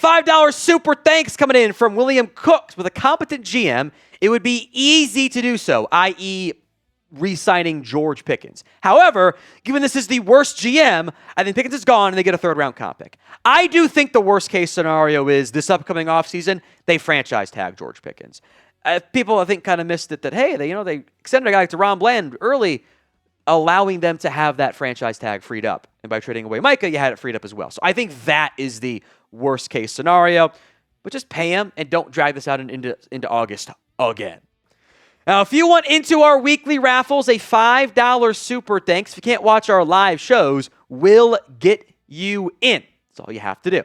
$5 super thanks coming in from William Cooks. With a competent GM, it would be easy to do so, i.e., re-signing George Pickens. However, given this is the worst GM, I think Pickens is gone and they get a third-round comp pick. I do think the worst-case scenario is this upcoming offseason, they franchise tag George Pickens. People, I think, kind of missed it that, hey, they extended a guy like DeRon Bland early, allowing them to have that franchise tag freed up. And by trading away Micah, you had it freed up as well. So I think that is the worst-case scenario. But just pay him and don't drag this out into August again. Now, if you want into our weekly raffles, a $5 super thanks, if you can't watch our live shows, will get you in. That's all you have to do.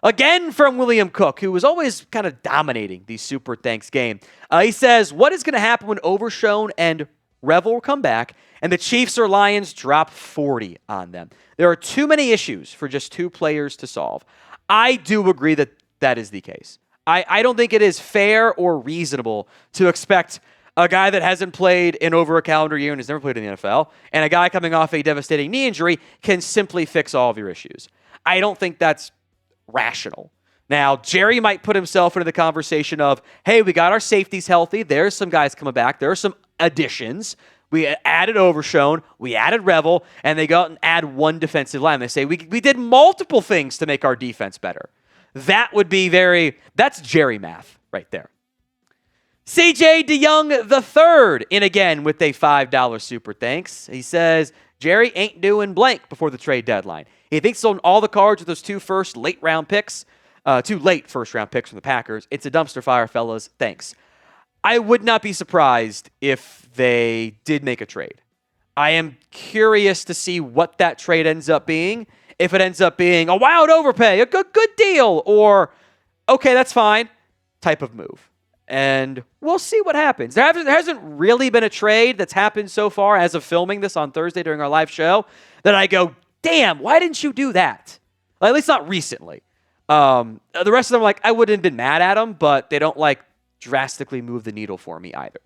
Again from William Cook, who was always kind of dominating the super thanks game. He says, what is going to happen when Overshown and Revel come back and the Chiefs or Lions drop 40 on them? There are too many issues for just two players to solve. I do agree that that is the case. I don't think it is fair or reasonable to expect a guy that hasn't played in over a calendar year and has never played in the NFL, and a guy coming off a devastating knee injury can simply fix all of your issues. I don't think that's rational. Now, Jerry might put himself into the conversation of, hey, we got our safeties healthy. There's some guys coming back. There are some additions. We added Overshown. We added Revel, and they go out and add one defensive line. They say, we did multiple things to make our defense better. That would be that's Jerry math right there. CJ DeYoung III in again with a $5 super thanks. He says, Jerry ain't doing blank before the trade deadline. He thinks on all the cards with those two late first-round picks from the Packers. It's a dumpster fire, fellas. Thanks. I would not be surprised if they did make a trade. I am curious to see what that trade ends up being. If it ends up being a wild overpay, a good deal, or, okay, that's fine type of move. And we'll see what happens. There hasn't really been a trade that's happened so far as of filming this on Thursday during our live show that I go, damn, why didn't you do that? Like, at least not recently. The rest of them, I wouldn't have been mad at them, but they don't, drastically move the needle for me either.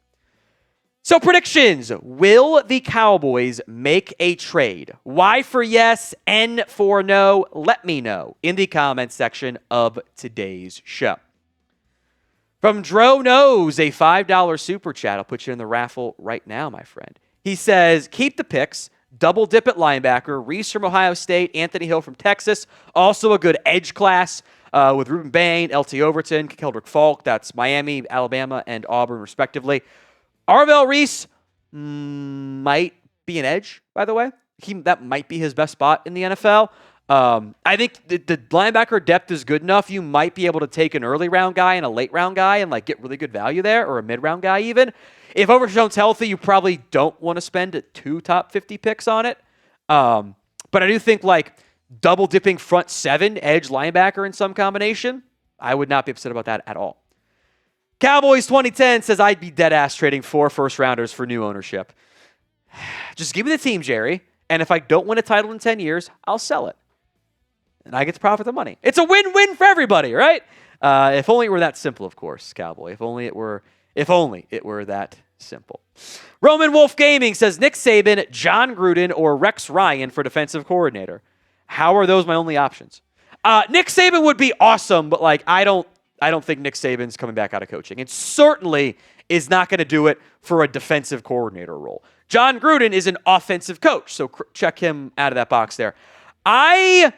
So predictions. Will the Cowboys make a trade? Y for yes, N for no. Let me know in the comments section of today's show. From Dro Knows, a $5 super chat. I'll put you in the raffle right now, my friend. He says, keep the picks. Double dip at linebacker. Reese from Ohio State. Anthony Hill from Texas. Also a good edge class with Ruben Bain, L.T. Overton, Keldrick Falk. That's Miami, Alabama, and Auburn, respectively. Arvell Reese might be an edge, by the way. That might be his best spot in the NFL. I think the linebacker depth is good enough. You might be able to take an early round guy and a late round guy and get really good value there, or a mid round guy even. If Overshown's healthy, you probably don't want to spend 2 top 50 picks on it. But I do think double dipping front 7 edge linebacker in some combination, I would not be upset about that at all. Cowboys 2010 says, I'd be dead-ass trading 4 first-rounders for new ownership. Just give me the team, Jerry, and if I don't win a title in 10 years, I'll sell it. And I get to profit the money. It's a win-win for everybody, right? If only it were that simple, of course, Cowboy. If only it were that simple. Roman Wolf Gaming says, Nick Saban, John Gruden, or Rex Ryan for defensive coordinator. How are those my only options? Nick Saban would be awesome, but I don't think Nick Saban's coming back out of coaching. It certainly is not going to do it for a defensive coordinator role. John Gruden is an offensive coach, so check him out of that box there. I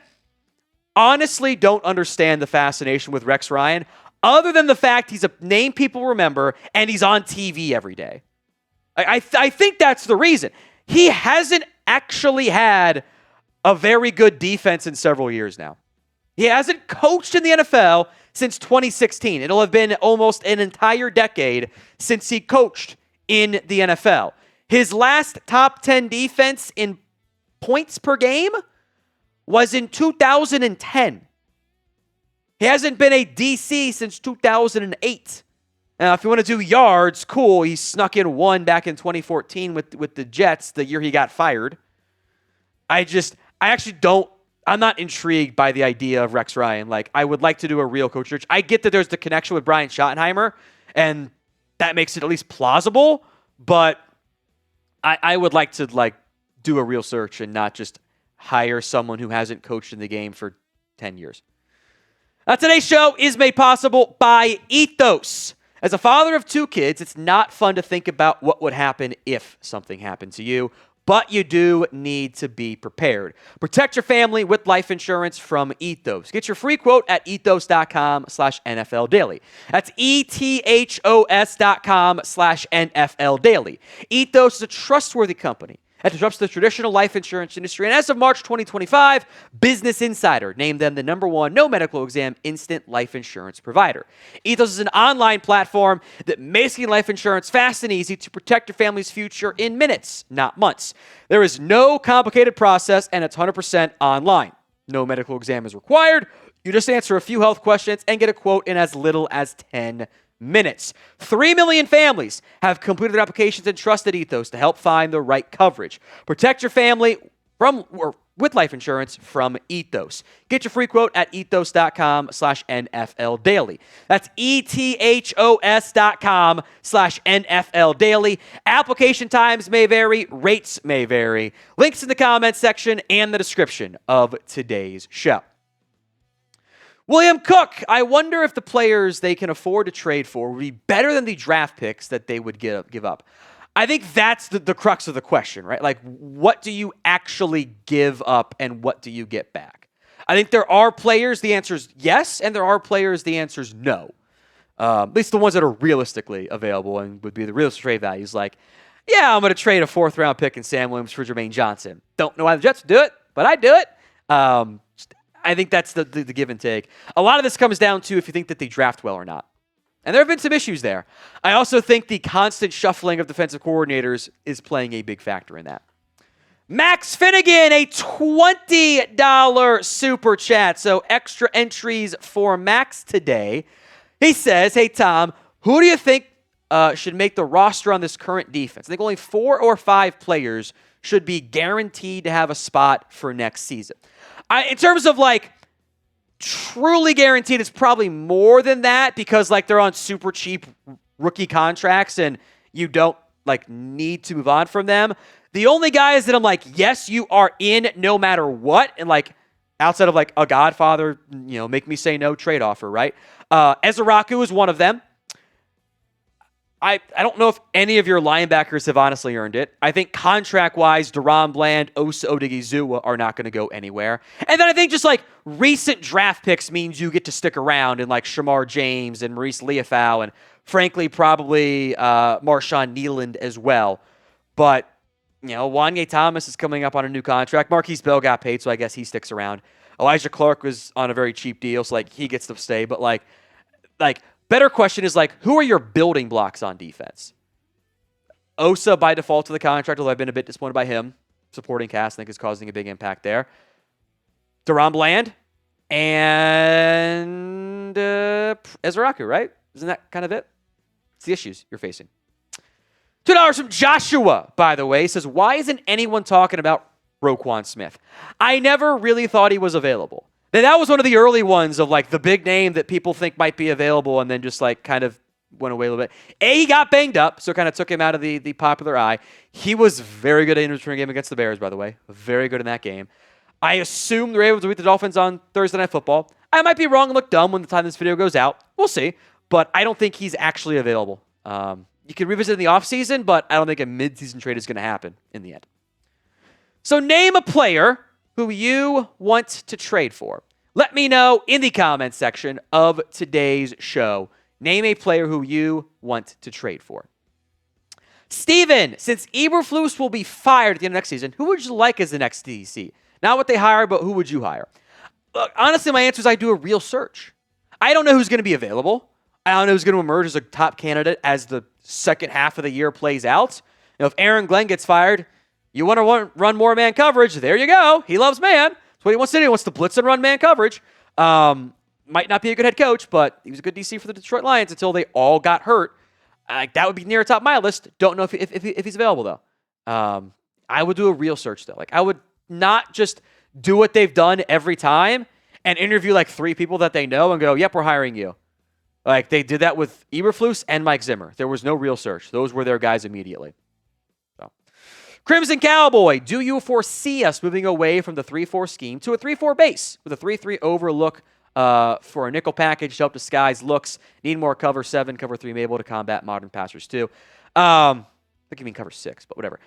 honestly don't understand the fascination with Rex Ryan, other than the fact he's a name people remember and he's on TV every day. I think that's the reason. He hasn't actually had a very good defense in several years now. He hasn't coached in the NFL since 2016. It'll have been almost an entire decade since he coached in the NFL. His last top 10 defense in points per game was in 2010. He hasn't been a DC since 2008. Now, if you want to do yards, cool. He snuck in 1 back in 2014 with the Jets, the year he got fired. I'm not intrigued by the idea of Rex Ryan. I would like to do a real coach search. I get that there's the connection with Brian Schottenheimer, and that makes it at least plausible, but I would like to do a real search and not just hire someone who hasn't coached in the game for 10 years. Today's show is made possible by Ethos. As a father of 2 kids, it's not fun to think about what would happen if something happened to you, but you do need to be prepared. Protect your family with life insurance from Ethos. Get your free quote at ethos.com/NFL Daily. That's ethos.com/NFL Daily. Ethos is a trustworthy company that disrupts the traditional life insurance industry. And as of March 2025, Business Insider named them the #1 no medical exam instant life insurance provider. Ethos is an online platform that makes getting life insurance fast and easy to protect your family's future in minutes, not months. There is no complicated process, and it's 100% online. No medical exam is required. You just answer a few health questions and get a quote in as little as 10 minutes. 3 million families have completed their applications and trusted Ethos to help find the right coverage. Protect your family with life insurance from Ethos. Get your free quote at ethos.com/NFL Daily. That's ethos.com/NFL Daily. Application times may vary, rates may vary. Links in the comments section and the description of today's show. William Cook, I wonder if the players they can afford to trade for would be better than the draft picks that they would give up. I think that's the crux of the question, right? Like, what do you actually give up and what do you get back? I think there are players, the answer is yes, and there are players, the answer is no. At least the ones that are realistically available and would be the real trade values. Like, yeah, I'm going to trade a 4th-round pick in Sam Williams for Jermaine Johnson. Don't know why the Jets do it, but I do it. I think that's the give and take. A lot of this comes down to if you think that they draft well or not. And there have been some issues there. I also think the constant shuffling of defensive coordinators is playing a big factor in that. Max Finnegan, a $20 super chat. So extra entries for Max today. He says, hey, Tom, who do you think should make the roster on this current defense? I think only 4 or 5 players should be guaranteed to have a spot for next season. In terms of, like, truly guaranteed, it's probably more than that because, like, they're on super cheap rookie contracts and you don't, like, need to move on from them. The only guys that I'm like, yes, you are in no matter what, and, like, outside of, like, a Godfather, make me say no trade offer, right? Ezraku is one of them. I don't know if any of your linebackers have honestly earned it. I think contract-wise, DaRon Bland, Osa Odighizuwa are not going to go anywhere. And then I think just like recent draft picks means you get to stick around and like Shamar James and Maurice Leafau and frankly probably Marshawn Nealand as well. But, Wanye Thomas is coming up on a new contract. Marquise Bell got paid, so I guess he sticks around. Elijah Clark was on a very cheap deal, so like he gets to stay. But like better question is, like, who are your building blocks on defense? Osa, by default to the contract, although I've been a bit disappointed by him. Supporting cast, I think, is causing a big impact there. DaRon Bland and Ezraku, right? Isn't that kind of it? It's the issues you're facing. $2 from Joshua, by the way, says, why isn't anyone talking about Roquan Smith? I never really thought he was available. That was one of the early ones of like the big name that people think might be available and then just like kind of went away a little bit. He got banged up, so kind of took him out of the popular eye. He was very good in the return game against the Bears, by the way. Very good in that game. I assume they're able to beat the Dolphins on Thursday Night Football. I might be wrong and look dumb when the time this video goes out. We'll see. But I don't think he's actually available. You can revisit in the offseason, but I don't think a midseason trade is going to happen in the end. So name a player who you want to trade for. Let me know in the comments section of today's show. Name a player who you want to trade for. Steven, since Eberflus will be fired at the end of next season, who would you like as the next DC? Not what they hire, but who would you hire? Look, honestly, my answer is I do a real search. I don't know who's going to be available. I don't know who's going to emerge as a top candidate as the second half of the year plays out. If Aaron Glenn gets fired, you want to run more man coverage, there you go. He loves man. That's what he wants to do. He wants to blitz and run man coverage. Might not be a good head coach, but he was a good DC for the Detroit Lions until they all got hurt. That would be near the top of my list. Don't know if he's available, though. I would do a real search, though. Like, I would not just do what they've done every time and interview like 3 people that they know and go, yep, we're hiring you. Like, they did that with Eberflus and Mike Zimmer. There was no real search. Those were their guys immediately. Crimson Cowboy, do you foresee us moving away from the 3-4 scheme to a 3-4 base with a 3-3 overlook for a nickel package to help disguise looks. Need more cover 7, cover 3 maybe able to combat modern passers too. I think you mean cover 6, but whatever.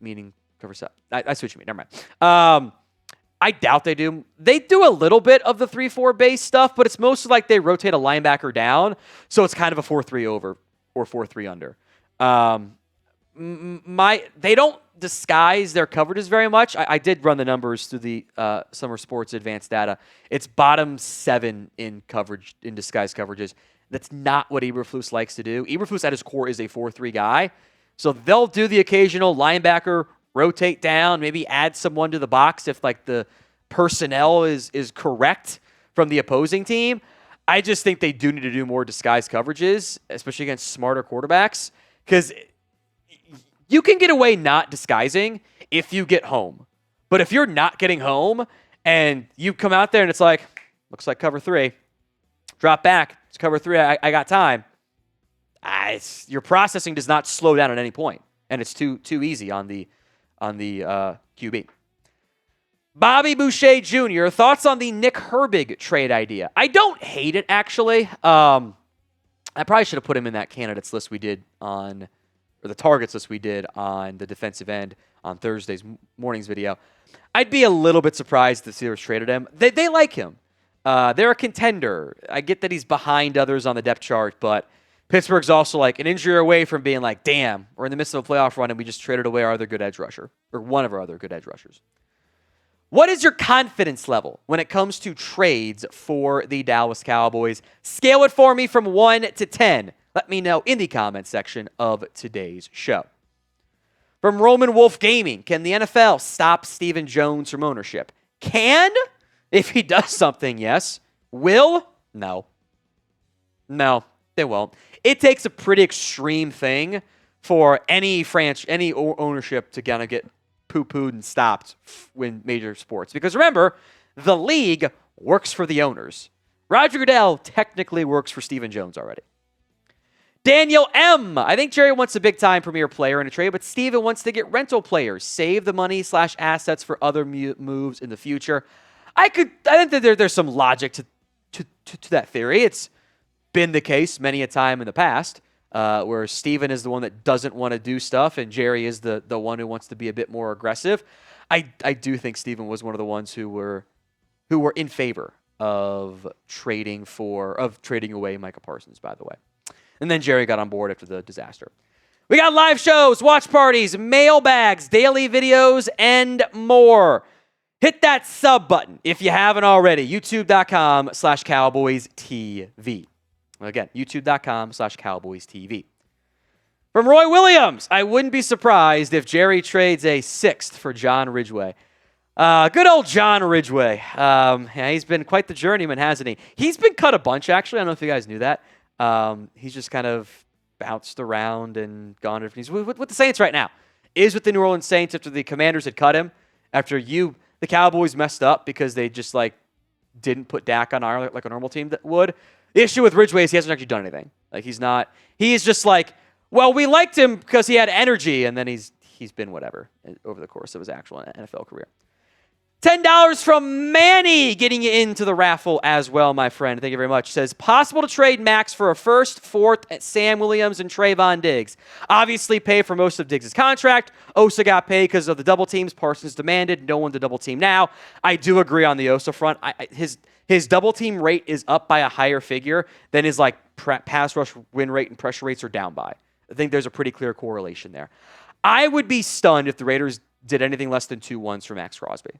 Meaning cover 7. I see what you mean. Never mind. I doubt they do. They do a little bit of the 3-4 base stuff, but it's mostly like they rotate a linebacker down, so it's kind of a 4-3 over or 4-3 under. They don't disguise their coverages very much. I did run the numbers through the Summer Sports Advanced Data. It's bottom 7 in coverage, in disguised coverages. That's not what Eberflus likes to do. Eberflus at his core is a 4-3 guy, so they'll do the occasional linebacker rotate down, maybe add someone to the box if like the personnel is correct from the opposing team. I just think they do need to do more disguised coverages, especially against smarter quarterbacks, because you can get away not disguising if you get home. But if you're not getting home and you come out there and it's like, looks like cover 3, drop back, it's cover 3, I got time. Your processing does not slow down at any point, and it's too easy on the QB. Bobby Boucher Jr., thoughts on the Nick Herbig trade idea? I don't hate it, actually. I probably should have put him in that candidates list we did on, or the targets list we did on the defensive end on Thursday's morning's video. I'd be a little bit surprised if the Steelers traded him. They like him. They're a contender. I get that he's behind others on the depth chart, but Pittsburgh's also like an injury away from being like, damn, we're in the midst of a playoff run and we just traded away our other good edge rusher, or one of our other good edge rushers. What is your confidence level when it comes to trades for the Dallas Cowboys? Scale it for me from 1 to 10. Let me know in the comment section of today's show. From Roman Wolf Gaming, can the NFL stop Stephen Jones from ownership? Can, if he does something, yes. Will? No. No, they won't. It takes a pretty extreme thing for any ownership to kind of get poo-pooed and stopped in major sports. Because remember, the league works for the owners. Roger Goodell technically works for Stephen Jones already. Daniel M. I think Jerry wants a big-time premier player in a trade, but Steven wants to get rental players, save the money / assets for other moves in the future. I think that there's some logic to that theory. It's been the case many a time in the past, where Steven is the one that doesn't want to do stuff and Jerry is the one who wants to be a bit more aggressive. I do think Steven was one of the ones who were in favor of trading away Micah Parsons, by the way. And then Jerry got on board after the disaster. We got live shows, watch parties, mailbags, daily videos, and more. Hit that sub button if you haven't already. YouTube.com/CowboysTV. Again, youtube.com/CowboysTV. From Roy Williams, I wouldn't be surprised if Jerry trades a 6th for John Ridgeway. Good old John Ridgeway. Yeah, he's been quite the journeyman, hasn't he? He's been cut a bunch, actually. I don't know if you guys knew that. He's just kind of bounced around and gone. He's with the Saints right now. Is with the New Orleans Saints after the Commanders had cut him. After the Cowboys messed up because they just didn't put Dak on IR like a normal team that would. The issue with Ridgeway is he hasn't actually done anything. He's just we liked him because he had energy, and then he's been whatever over the course of his actual NFL career. $10 from Manny getting you into the raffle as well, my friend. Thank you very much. Says, possible to trade Maxx for a 1st, 4th at Sam Williams and Trayvon Diggs. Obviously pay for most of Diggs' contract. Osa got paid because of the double teams Parsons demanded. No one to double team now. I do agree on the Osa front. His double team rate is up by a higher figure than his pass rush win rate and pressure rates are down by. I think there's a pretty clear correlation there. I would be stunned if the Raiders did anything less than 2 1s for Maxx Crosby.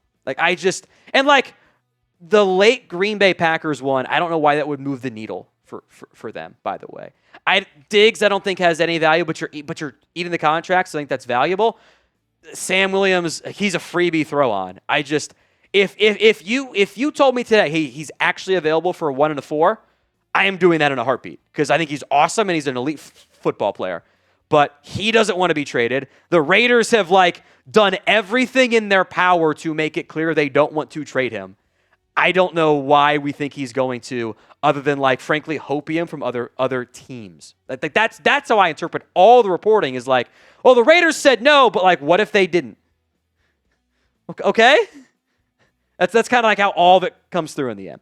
The late Green Bay Packers one, I don't know why that would move the needle for them, by the way. Diggs, I don't think has any value, but you're eating the contract, so I think that's valuable. Sam Williams, he's a freebie throw on. If you told me today, hey, he's actually available for a 1 and a 4, I am doing that in a heartbeat because I think he's awesome and he's an elite football player. But he doesn't want to be traded. The Raiders have done everything in their power to make it clear they don't want to trade him. I don't know why we think he's going to, other than frankly, hopium from other teams. That's how I interpret all the reporting. Is well, the Raiders said no, but what if they didn't? Okay. That's kind of like how all of it comes through in the end.